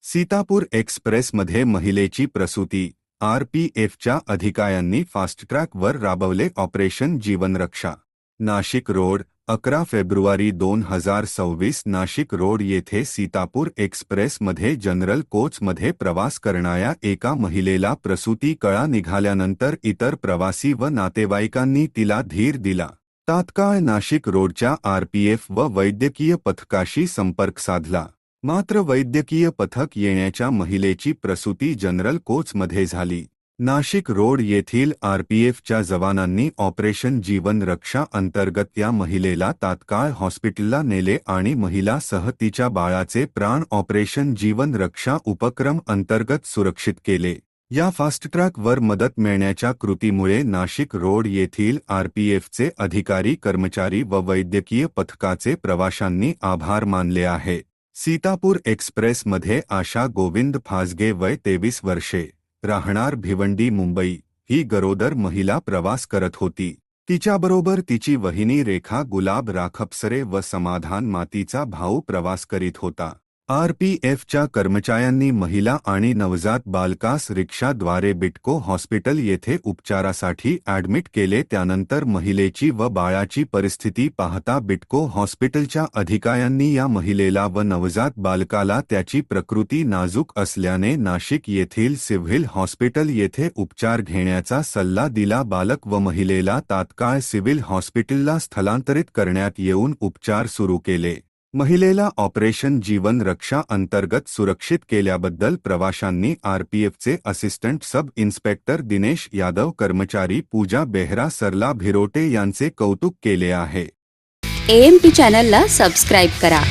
सीतापूर एक्सप्रेसमध्ये महिलेची प्रसूती, आरपीएफच्या अधिकाऱ्यांनी फास्टट्रॅकवर राबवले ऑपरेशन जीवनरक्षा. नाशिक रोड, 11 फेब्रुवारी 2026 नाशिक रोड येथे सीतापूर एक्सप्रेसमध्ये जनरल कोचमध्ये प्रवास करणाऱ्या एका महिलेला प्रसूती कळा निघाल्यानंतर इतर प्रवासी व नातेवाईकांनी तिला धीर दिला. तात्काळ नाशिक रोडच्या आरपीएफ व वैद्यकीय पथकाशी संपर्क साधला. मात्र वैद्यकीय पथक येण्याच्या महिलेची प्रसूती जनरल कोचमध्ये झाली. नाशिक रोड येथील आरपीएफच्या जवानांनी ऑपरेशन जीवन रक्षा अंतर्गत या महिलेला तात्काळ हॉस्पिटलला नेले आणि महिलासह तिच्या बाळाचे प्राण ऑपरेशन जीवन रक्षा उपक्रम अंतर्गत सुरक्षित केले. या फास्टट्रॅकवर मदत मिळण्याच्या कृतीमुळे नाशिक रोड येथील आरपीएफचे अधिकारी, कर्मचारी व वैद्यकीय पथकाचे प्रवाशांनी आभार मानले आहे. सीतापूर एक्सप्रेसमध्ये आशा गोविंद फासगे, वय 23 वर्षे, राहणार भिवंडी, मुंबई, ही गरोदर महिला प्रवास करत होती. तिच्याबरोबर तिची वहिनी रेखा गुलाब राखपसरे व समाधान मातीचा भाऊ प्रवास करीत होता. आरपीएफच्या कर्मचाऱ्यांनी महिला आणि नवजात बालकास रिक्षाद्वारे बिटको हॉस्पिटल येथे उपचारासाठी ॲडमिट केले. त्यानंतर महिलेची व बाळाची परिस्थिती पाहता बिटको हॉस्पिटलच्या अधिकाऱ्यांनी या महिलेला व नवजात बालकाला त्याची प्रकृती नाजूक असल्याने नाशिक येथील सिव्हिल हॉस्पिटल येथे उपचार घेण्याचा सल्ला दिला. बालक व महिलेला तात्काळ सिव्हिल हॉस्पिटलला स्थलांतरित करण्यात येऊन उपचार सुरू केले. महिलेला ऑपरेशन जीवन रक्षा अंतर्गत सुरक्षित केल्याबद्दल प्रवाशांनी आरपीएफचे assistant sub inspector Dinesh Yadav, कर्मचारी पूजा बेहरा, सरला भिरोटे यांचे कौतुक केले आहे. AMP चॅनलला सबस्क्राईब करा.